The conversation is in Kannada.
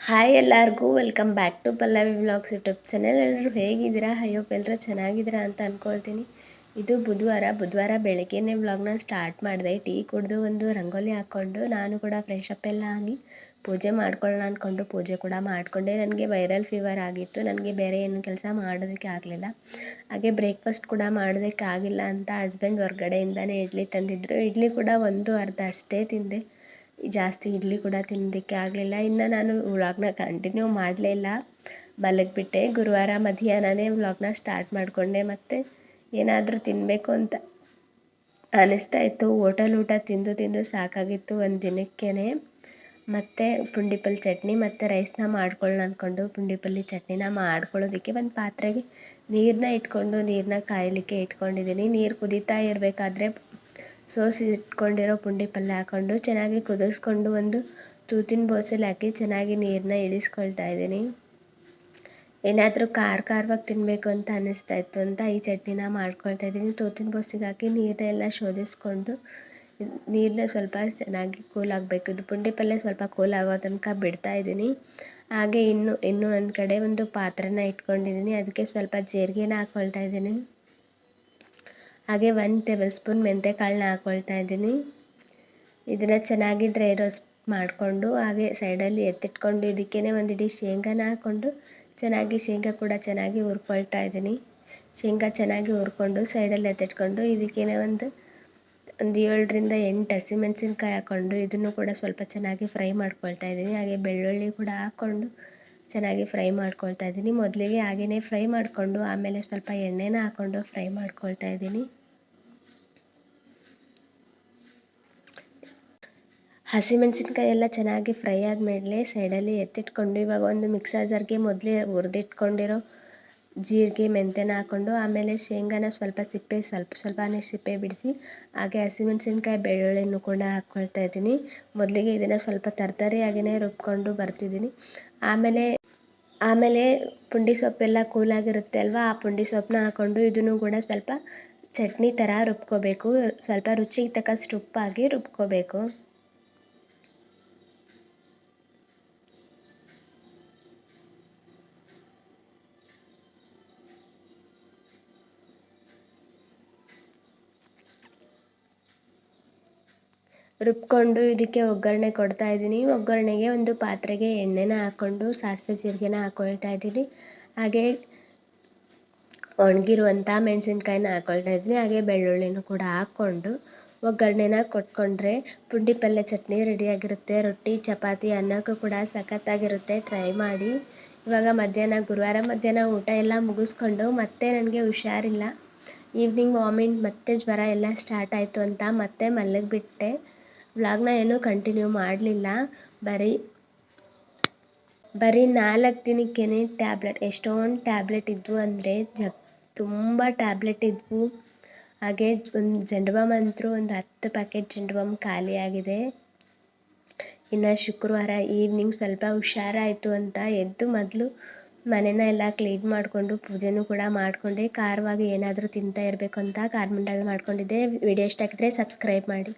ಹಾಯ್ ಎಲ್ಲರಿಗೂ welcome back to Pallavi vlogs YouTube channel. ಎಲ್ಲರೂ ಹೇಗಿದ್ದೀರಾ? ಹೋಪ್ ಎಲ್ಲರೂ ಚೆನ್ನಾಗಿದ್ದೀರಾ ಅಂತ ಅಂದ್ಕೊಳ್ತೀನಿ. ಇದು ಬುಧವಾರ ಬೆಳಗ್ಗೆನೇ ವ್ಲಾಗ್ನ ಸ್ಟಾರ್ಟ್ ಮಾಡಿದೆ. ಟೀ ಕುಡಿದು ಒಂದು ರಂಗೋಲಿ ಹಾಕ್ಕೊಂಡು ನಾನು ಕೂಡ ಫ್ರೆಶ್ ಅಪ್ ಎಲ್ಲ ಆಗಿ ಪೂಜೆ ಮಾಡ್ಕೊಳ್ಳೋಣ ಅಂದ್ಕೊಂಡು ಪೂಜೆ ಕೂಡ ಮಾಡಿಕೊಂಡೆ. ನನಗೆ ವೈರಲ್ ಫೀವರ್ ಆಗಿತ್ತು. ನನಗೆ ಬೇರೆ ಏನು ಕೆಲಸ ಮಾಡೋದಕ್ಕೆ ಆಗಲಿಲ್ಲ. ಹಾಗೆ ಬ್ರೇಕ್ಫಾಸ್ಟ್ ಕೂಡ ಮಾಡೋದಕ್ಕೆ ಆಗಿಲ್ಲ ಅಂತ ಹಸ್ಬೆಂಡ್ ಹೊರಗಡೆಯಿಂದನೇ ಇಡ್ಲಿ ತಂದಿದ್ದರು. ಇಡ್ಲಿ ಕೂಡ ಒಂದು ಅರ್ಧ ಅಷ್ಟೇ ತಿಂದೆ. ಜಾಸ್ತಿ ಇಡ್ಲಿ ಕೂಡ ತಿನ್ನೋದಕ್ಕೆ ಆಗಲಿಲ್ಲ. ಇನ್ನು ನಾನು ವ್ಲಾಗ್ನ ಕಂಟಿನ್ಯೂ ಮಾಡಲೇ ಇಲ್ಲ, ಮಲಗಿಬಿಟ್ಟೆ. ಗುರುವಾರ ಮಧ್ಯಾಹ್ನನೇ ವ್ಲಾಗ್ನ ಸ್ಟಾರ್ಟ್ ಮಾಡಿಕೊಂಡೆ. ಮತ್ತು ಏನಾದರೂ ತಿನ್ನಬೇಕು ಅಂತ ಅನ್ನಿಸ್ತಾ ಇತ್ತು. ಹೋಟೆಲ್ ಊಟ ತಿಂದು ಸಾಕಾಗಿತ್ತು ಒಂದು ದಿನಕ್ಕೇ. ಮತ್ತು ಪುಂಡಿಪಲ್ಲೆ ಚಟ್ನಿ ಮತ್ತು ರೈಸ್ನ ಮಾಡ್ಕೊಳ್ಳೋಣ ಅಂದ್ಕೊಂಡು ಪುಂಡಿಪಲ್ಲೆ ಚಟ್ನಿನ ಮಾಡ್ಕೊಳ್ಳೋದಕ್ಕೆ ಒಂದು ಪಾತ್ರೆಗೆ ನೀರನ್ನ ನೀರನ್ನ ಕಾಯಲಿಕ್ಕೆ ಇಟ್ಕೊಂಡಿದ್ದೀನಿ. ನೀರು ಕುದೀತಾ ಇರಬೇಕಾದ್ರೆ ಸೋಸಿ ಇಟ್ಕೊಂಡಿರೋ ಪುಂಡಿ ಪಲ್ಯ ಹಾಕ್ಕೊಂಡು ಚೆನ್ನಾಗಿ ಕುದಿಸ್ಕೊಂಡು ಒಂದು ತೂತಿನ ಬೋಸಲ್ಲಿ ಹಾಕಿ ಚೆನ್ನಾಗಿ ನೀರನ್ನ ಇಳಿಸ್ಕೊಳ್ತಾ ಇದ್ದೀನಿ. ಏನಾದರೂ ಖಾರವಾಗಿ ತಿನ್ನಬೇಕು ಅಂತ ಅನ್ನಿಸ್ತಾ ಇತ್ತು ಅಂತ ಈ ಚಟ್ನಿನ ಮಾಡ್ಕೊಳ್ತಾ ಇದ್ದೀನಿ. ತೂತಿನ ಬೋಸಿಗೆ ಹಾಕಿ ನೀರನ್ನೆಲ್ಲ ಶೋಧಿಸ್ಕೊಂಡು ನೀರನ್ನ ಸ್ವಲ್ಪ ಚೆನ್ನಾಗಿ ಕೂಲ್ ಆಗಬೇಕು. ಇದು ಪುಂಡಿ ಪಲ್ಯ ಸ್ವಲ್ಪ ಕೂಲ್ ಆಗೋ ತನಕ ಬಿಡ್ತಾ ಇದ್ದೀನಿ. ಹಾಗೆ ಇನ್ನೂ ಒಂದು ಕಡೆ ಒಂದು ಪಾತ್ರೆನ ಇಟ್ಕೊಂಡಿದ್ದೀನಿ. ಅದಕ್ಕೆ ಸ್ವಲ್ಪ ಜೀರಿಗೆನ ಹಾಕ್ಕೊಳ್ತಾ ಇದ್ದೀನಿ. ಹಾಗೆ 1 ಟೇಬಲ್ ಸ್ಪೂನ್ ಮೆಂತ್ಯ ಕಾಳನ್ನ ಹಾಕ್ಕೊಳ್ತಾ ಇದ್ದೀನಿ. ಇದನ್ನು ಚೆನ್ನಾಗಿ ಡ್ರೈ ರೋಸ್ಟ್ ಮಾಡಿಕೊಂಡು ಹಾಗೆ ಸೈಡಲ್ಲಿ ಎತ್ತಿಟ್ಕೊಂಡು ಇದಕ್ಕೇ ಒಂದು ಇಡೀ ಶೇಂಗಾನ ಹಾಕ್ಕೊಂಡು ಶೇಂಗಾ ಕೂಡ ಚೆನ್ನಾಗಿ ಹುರ್ಕೊಳ್ತಾ ಇದ್ದೀನಿ. ಶೇಂಗಾ ಚೆನ್ನಾಗಿ ಹುರ್ಕೊಂಡು ಸೈಡಲ್ಲಿ ಎತ್ತಿಟ್ಕೊಂಡು ಇದಕ್ಕೇ ಒಂದು 7ರಿಂದ 8 ಹಸಿಮೆಣಸಿನ್ಕಾಯಿ ಹಾಕ್ಕೊಂಡು ಇದನ್ನು ಕೂಡ ಸ್ವಲ್ಪ ಚೆನ್ನಾಗಿ ಫ್ರೈ ಮಾಡ್ಕೊಳ್ತಾ ಇದ್ದೀನಿ. ಹಾಗೆ ಬೆಳ್ಳುಳ್ಳಿ ಕೂಡ ಹಾಕ್ಕೊಂಡು ಚೆನ್ನಾಗಿ ಫ್ರೈ ಮಾಡ್ಕೊಳ್ತಾ ಇದ್ದೀನಿ. ಮೊದಲಿಗೆ ಹಾಗೆಯೇ ಫ್ರೈ ಮಾಡಿಕೊಂಡು ಆಮೇಲೆ ಸ್ವಲ್ಪ ಎಣ್ಣೆನ ಹಾಕ್ಕೊಂಡು ಫ್ರೈ ಮಾಡ್ಕೊಳ್ತಾ ಇದ್ದೀನಿ. ಹಸಿಮೆಣಸಿನ್ಕಾಯಿ ಎಲ್ಲ ಚೆನ್ನಾಗಿ ಫ್ರೈ ಆದಮೇಲೆ ಸೈಡಲ್ಲಿ ಎತ್ತಿಟ್ಕೊಂಡು ಇವಾಗ ಒಂದು ಮಿಕ್ಸರ್ ಜಾರ್ಗೆ ಮೊದಲೇ ಹುರಿದಿಟ್ಕೊಂಡಿರೋ ಜೀರಿಗೆ ಮೆಂತ್ಯನ ಹಾಕ್ಕೊಂಡು ಆಮೇಲೆ ಶೇಂಗಾನ ಸ್ವಲ್ಪನೇ ಸಿಪ್ಪೆ ಬಿಡಿಸಿ ಹಾಗೆ ಹಸಿಮೆಣಸಿನ್ಕಾಯಿ ಬೆಳ್ಳುಳ್ಳಿನೂ ಕೂಡ ಹಾಕ್ಕೊಳ್ತಾ ಇದ್ದೀನಿ. ಮೊದಲಿಗೆ ಇದನ್ನು ಸ್ವಲ್ಪ ತರಕಾರಿಯಾಗಿಯೇ ರುಬ್ಕೊಂಡು ಬರ್ತಿದ್ದೀನಿ. ಆಮೇಲೆ ಪುಂಡಿ ಸೊಪ್ಪೆಲ್ಲ ಕೂಲಾಗಿರುತ್ತೆ ಅಲ್ವಾ, ಆ ಪುಂಡಿ ಸೊಪ್ಪನ್ನ ಹಾಕ್ಕೊಂಡು ಇದನ್ನು ಕೂಡ ಸ್ವಲ್ಪ ಚಟ್ನಿ ಥರ ರುಬ್ಕೋಬೇಕು. ಸ್ವಲ್ಪ ರುಚಿಗೆ ತಕ್ಕಷ್ಟು ಉಪ್ಪಾಗಿ ರುಬ್ಕೋಬೇಕು. ರುಬ್ಕೊಂಡು ಇದಕ್ಕೆ ಒಗ್ಗರಣೆ ಕೊಡ್ತಾ ಇದ್ದೀನಿ. ಒಗ್ಗರಣೆಗೆ ಒಂದು ಪಾತ್ರೆಗೆ ಎಣ್ಣೆನ ಹಾಕ್ಕೊಂಡು ಸಾಸಿವೆ ಜೀರಿಗೆನ ಹಾಕ್ಕೊಳ್ತಾ ಇದ್ದೀನಿ. ಹಾಗೆ ಒಣಗಿರುವಂಥ ಮೆಣಸಿನ್ಕಾಯಿನ ಹಾಕ್ಕೊಳ್ತಾ ಇದ್ದೀನಿ. ಹಾಗೆ ಬೆಳ್ಳುಳ್ಳಿನೂ ಕೂಡ ಹಾಕ್ಕೊಂಡು ಒಗ್ಗರಣೆನ ಕೊಟ್ಕೊಂಡ್ರೆ ಪುಂಡಿ ಪಲ್ಯ ಚಟ್ನಿ ರೆಡಿಯಾಗಿರುತ್ತೆ. ರೊಟ್ಟಿ ಚಪಾತಿ ಅನ್ನಕ್ಕೂ ಕೂಡ ಸಖತ್ತಾಗಿರುತ್ತೆ. ಟ್ರೈ ಮಾಡಿ. ಇವಾಗ ಗುರುವಾರ ಮಧ್ಯಾಹ್ನ ಊಟ ಎಲ್ಲ ಮುಗಿಸ್ಕೊಂಡು ಮತ್ತೆ ನನಗೆ ಹುಷಾರಿಲ್ಲ. ಈವ್ನಿಂಗ್ ವಾಮಿಟ್ ಮತ್ತು ಜ್ವರ ಎಲ್ಲ ಸ್ಟಾರ್ಟ್ ಆಯಿತು ಅಂತ ಮತ್ತೆ ಮಲಗಿಬಿಟ್ಟೆ. ವ್ಲಾಗ್ನ ಏನೂ ಕಂಟಿನ್ಯೂ ಮಾಡಲಿಲ್ಲ. ಬರೀ 4 ದಿನಕ್ಕೇ ಟ್ಯಾಬ್ಲೆಟ್, ಎಷ್ಟೊಂದು ಟ್ಯಾಬ್ಲೆಟ್ ಇದ್ವು ಅಂದರೆ ತುಂಬ ಟ್ಯಾಬ್ಲೆಟ್ ಇದ್ವು. ಹಾಗೆ ಒಂದು ಜಂಡು ಬಾಮ್ ಅಂತೂ ಒಂದು 10 ಪ್ಯಾಕೆಟ್ ಜಂಡು ಬಾಮ್ ಖಾಲಿಯಾಗಿದೆ. ಇನ್ನು ಶುಕ್ರವಾರ ಈವ್ನಿಂಗ್ ಸ್ವಲ್ಪ ಹುಷಾರಾಯಿತು ಅಂತ ಎದ್ದು ಮೊದಲು ಮನೆನ ಎಲ್ಲ ಕ್ಲೀನ್ ಮಾಡಿಕೊಂಡು ಪೂಜೆನೂ ಕೂಡ ಮಾಡಿಕೊಂಡೆ. ಖಾರವಾಗಿ ಏನಾದರೂ ತಿಂತಾ ಇರಬೇಕು ಅಂತ ಖಾರ ಮಂಡಾಳು ಮಾಡ್ಕೊಂಡಿದ್ದೆ. ವಿಡಿಯೋ ಇಷ್ಟ ಆಗಿದ್ರೆ ಸಬ್ಸ್ಕ್ರೈಬ್ ಮಾಡಿ.